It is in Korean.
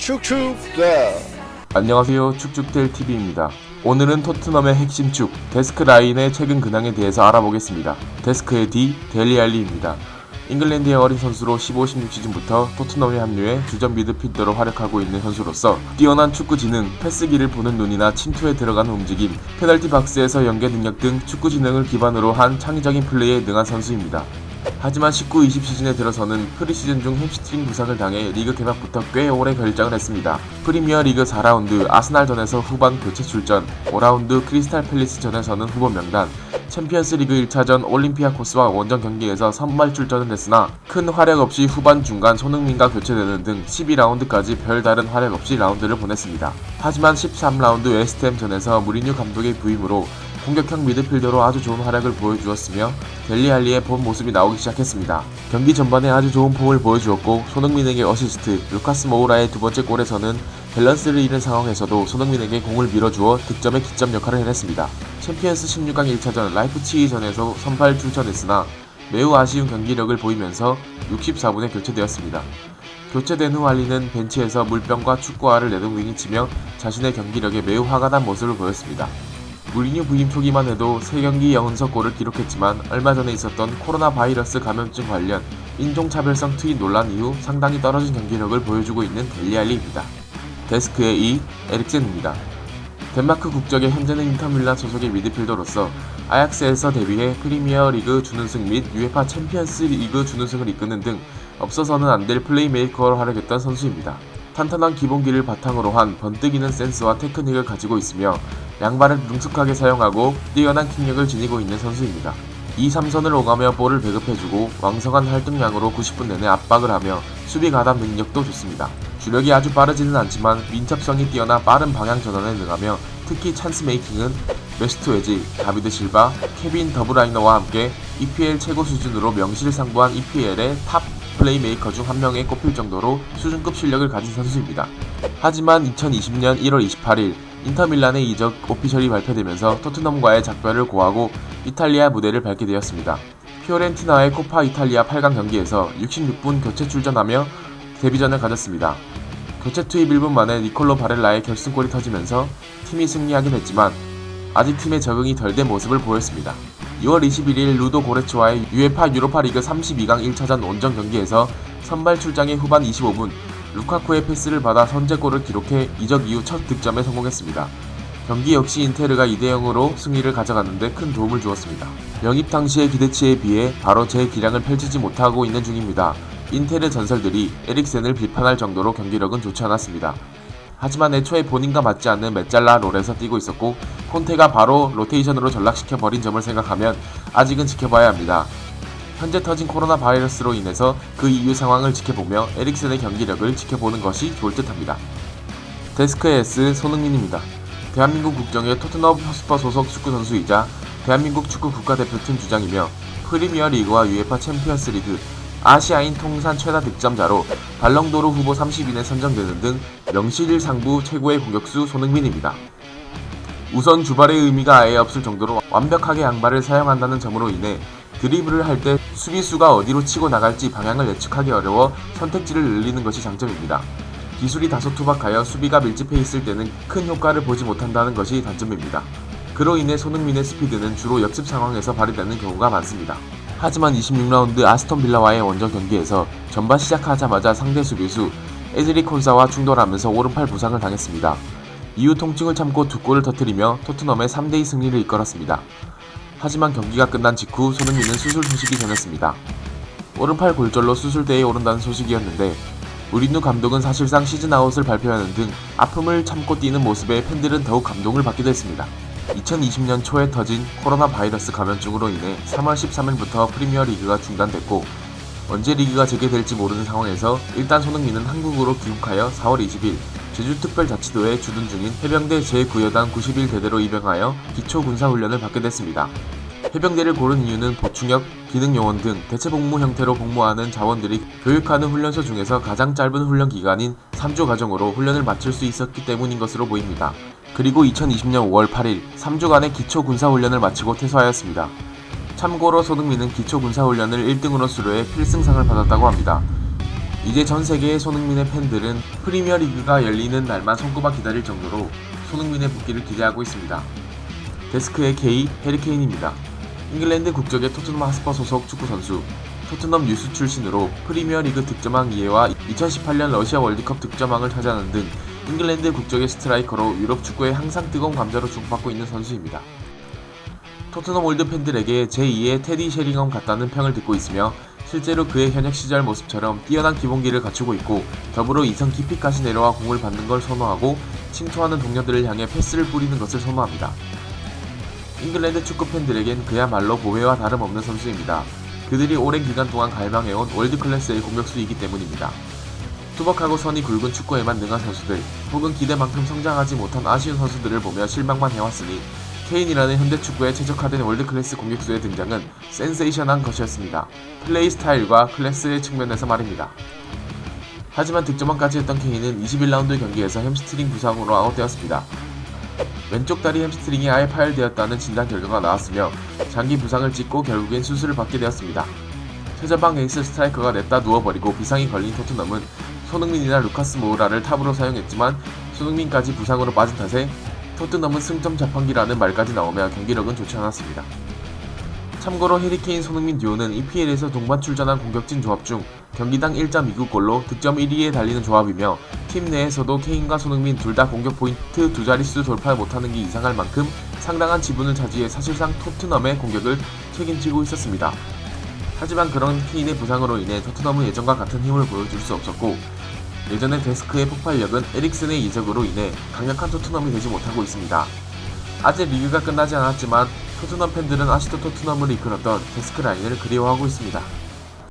축축대. 안녕하세요, 축축델TV입니다. 오늘은 토트넘의 핵심 축 데스크 라인의 최근 근황에 대해서 알아보겠습니다. 데스크의 D, 델리 알리입니다. 잉글랜드의 어린 선수로 15-16시즌부터 토트넘에 합류해 주전 미드필더로 활약하고 있는 선수로서 뛰어난 축구 지능, 패스기를 보는 눈이나 침투에 들어가는 움직임, 페널티 박스에서 연계 능력 등 축구 지능을 기반으로 한 창의적인 플레이에 능한 선수입니다. 하지만 19-20 시즌에 들어서는 프리시즌 중 햄스트링 부상을 당해 리그 개막부터 꽤 오래 결장을 했습니다. 프리미어 리그 4라운드 아스날전에서 후반 교체 출전, 5라운드 크리스탈 팰리스전에서는 후보 명단, 챔피언스 리그 1차전 올림피아코스와 원정 경기에서 선발 출전을 했으나 큰 활약 없이 후반 중간 손흥민과 교체되는 등 12라운드까지 별다른 활약 없이 라운드를 보냈습니다. 하지만 13라운드 웨스트햄전에서 무리뉴 감독의 부임으로 공격형 미드필더로 아주 좋은 활약을 보여주었으며 델리 알리의 본 모습이 나오기 시작했습니다. 경기 전반에 아주 좋은 폼을 보여주었고 손흥민에게 어시스트, 루카스 모우라의 두 번째 골에서는 밸런스를 잃은 상황에서도 손흥민에게 공을 밀어주어 득점의 기점 역할을 해냈습니다. 챔피언스 16강 1차전 라이프치히전에서 선발 출전했으나 매우 아쉬운 경기력을 보이면서 64분에 교체되었습니다. 교체된 후 알리는 벤치에서 물병과 축구화를 내동댕이치며 자신의 경기력에 매우 화가 난 모습을 보였습니다. 무리뉴 부임 초기만 해도 3경기 0연속골을 기록했지만 얼마 전에 있었던 코로나 바이러스 감염증 관련 인종차별성 트윗 논란 이후 상당히 떨어진 경기력을 보여주고 있는 델리 알리입니다. 데스크의 E, 에릭센입니다. 덴마크 국적의 현재는 인터밀란 소속의 미드필더로서 아약스에서 데뷔해 프리미어 리그 준우승 및 UEFA 챔피언스 리그 준우승을 이끄는 등 없어서는 안 될 플레이메이커로 활약했던 선수입니다. 탄탄한 기본기를 바탕으로 한 번뜩이는 센스와 테크닉을 가지고 있으며 양발을 능숙하게 사용하고 뛰어난 킥력을 지니고 있는 선수입니다. 2-3선을 오가며 볼을 배급해주고 왕성한 활동량으로 90분 내내 압박을 하며 수비 가담 능력도 좋습니다. 주력이 아주 빠르지는 않지만 민첩성이 뛰어나 빠른 방향 전환에 능하며 특히 찬스 메이킹은 메스트 웨지, 다비드 실바, 케빈 더브라이너와 함께 EPL 최고 수준으로 명실상부한 EPL의 탑 플레이메이커 중 한 명에 꼽힐 정도로 수준급 실력을 가진 선수입니다. 하지만 2020년 1월 28일 인터밀란의 이적 오피셜이 발표되면서 토트넘과의 작별을 고하고 이탈리아 무대를 밟게 되었습니다. 피오렌티나의 코파 이탈리아 8강 경기에서 66분 교체 출전하며 데뷔전을 가졌습니다. 교체 투입 1분 만에 니콜로 바렐라의 결승골이 터지면서 팀이 승리하긴 했지만 아직 팀의 적응이 덜 된 모습을 보였습니다. 2월 21일 루도 고레츠와의 UEFA 유로파리그 32강 1차전 원정 경기에서 선발 출장의 후반 25분 루카쿠의 패스를 받아 선제골을 기록해 이적 이후 첫 득점에 성공했습니다. 경기 역시 인테르가 2-0으로 승리를 가져갔는데 큰 도움을 주었습니다. 영입 당시의 기대치에 비해 바로 제 기량을 펼치지 못하고 있는 중입니다. 인테르 전설들이 에릭센을 비판할 정도로 경기력은 좋지 않았습니다. 하지만 애초에 본인과 맞지 않는 메잘라 롤에서 뛰고 있었고 콘테가 바로 로테이션으로 전락시켜버린 점을 생각하면 아직은 지켜봐야 합니다. 현재 터진 코로나 바이러스로 인해서 그 이후 상황을 지켜보며 에릭센의 경기력을 지켜보는 것이 좋을 듯합니다. 데스크의 S, 손흥민입니다. 대한민국 국적의 토트넘 허스퍼 소속 축구 선수이자 대한민국 축구 국가대표팀 주장이며 프리미어 리그와 UEFA 챔피언스 리그, 아시아인 통산 최다 득점자로 발롱도르 후보 30인에 선정되는 등 명실상부 최고의 공격수 손흥민입니다. 우선 주발의 의미가 아예 없을 정도로 완벽하게 양발을 사용한다는 점으로 인해 드리블을 할 때 수비수가 어디로 치고 나갈지 방향을 예측하기 어려워 선택지를 늘리는 것이 장점입니다. 기술이 다소 투박하여 수비가 밀집해 있을 때는 큰 효과를 보지 못한다는 것이 단점입니다. 그로 인해 손흥민의 스피드는 주로 역습 상황에서 발휘되는 경우가 많습니다. 하지만 26라운드 아스톤 빌라와의 원정 경기에서 전반 시작하자마자 상대 수비수 에즈리 콘사와 충돌하면서 오른팔 부상을 당했습니다. 이후 통증을 참고 2골을 터뜨리며 토트넘의 3대2 승리를 이끌었습니다. 하지만 경기가 끝난 직후 손흥민은 수술 소식이 전했습니다. 오른팔 골절로 수술대에 오른다는 소식이었는데 무리뉴 감독은 사실상 시즌아웃을 발표하는 등 아픔을 참고 뛰는 모습에 팬들은 더욱 감동을 받기도 했습니다. 2020년 초에 터진 코로나 바이러스 감염증으로 인해 3월 13일부터 프리미어 리그가 중단됐고 언제 리그가 재개될지 모르는 상황에서 일단 손흥민은 한국으로 귀국하여 4월 20일 제주특별자치도에 주둔 중인 해병대 제9여단 91대대로 입영하여 기초군사훈련을 받게 됐습니다. 해병대를 고른 이유는 보충역, 기능요원 등 대체복무 형태로 복무하는 자원들이 교육하는 훈련소 중에서 가장 짧은 훈련 기간인 3주 과정으로 훈련을 마칠 수 있었기 때문인 것으로 보입니다. 그리고 2020년 5월 8일 3주간의 기초군사훈련을 마치고 퇴소하였습니다. 참고로 손흥민은 기초군사훈련을 1등으로 수료해 필승상을 받았다고 합니다. 이제 전 세계의 손흥민의 팬들은 프리미어리그가 열리는 날만 손꼽아 기다릴 정도로 손흥민의 복귀를 기대하고 있습니다. 데스크의 해리케인입니다. 잉글랜드 국적의 토트넘 하스퍼 소속 축구선수, 토트넘 유스 출신으로 프리미어리그 득점왕 2회와 2018년 러시아 월드컵 득점왕을 차지하는 등 잉글랜드 국적의 스트라이커로 유럽 축구에 항상 뜨거운 감자로 주목받고 있는 선수입니다. 토트넘 올드 팬들에게 제2의 테디 셰링엄 같다는 평을 듣고 있으며 실제로 그의 현역 시절 모습처럼 뛰어난 기본기를 갖추고 있고 더불어 이성 깊이까지 내려와 공을 받는 걸 선호하고 침투하는 동료들을 향해 패스를 뿌리는 것을 선호합니다. 잉글랜드 축구 팬들에겐 그야말로 보배와 다름없는 선수입니다. 그들이 오랜 기간 동안 갈망해온 월드클래스의 공격수이기 때문입니다. 투박하고 선이 굵은 축구에만 능한 선수들, 혹은 기대만큼 성장하지 못한 아쉬운 선수들을 보며 실망만 해왔으니 케인이라는 현대축구에 최적화된 월드클래스 공격수의 등장은 센세이션한 것이었습니다. 플레이 스타일과 클래스의 측면에서 말입니다. 하지만 득점왕까지 했던 케인은 21라운드 경기에서 햄스트링 부상으로 아웃되었습니다. 왼쪽 다리 햄스트링이 아예 파열되었다는 진단 결과가 나왔으며 장기 부상을 딛고 결국엔 수술을 받게 되었습니다. 최전방 에이스 스트라이커가 냈다 누워버리고 비상이 걸린 토트넘은 손흥민이나 루카스 모우라를 탑으로 사용했지만 손흥민까지 부상으로 빠진 탓에 토트넘은 승점 자판기라는 말까지 나오며 경기력은 좋지 않았습니다. 참고로 해리케인 손흥민 듀오는 EPL에서 동반 출전한 공격진 조합 중 경기당 1.29골로 득점 1위에 달리는 조합이며 팀 내에서도 케인과 손흥민 둘 다 공격 포인트 두 자릿수 돌파 못하는 게 이상할 만큼 상당한 지분을 차지해 사실상 토트넘의 공격을 책임지고 있었습니다. 하지만 그런 케인의 부상으로 인해 토트넘은 예전과 같은 힘을 보여줄 수 없었고 예전의 데스크의 폭발력은 에릭슨의 이적으로 인해 강력한 토트넘이 되지 못하고 있습니다. 아직 리그가 끝나지 않았지만 토트넘 팬들은 아직도 토트넘을 이끌었던 데스크 라인을 그리워하고 있습니다.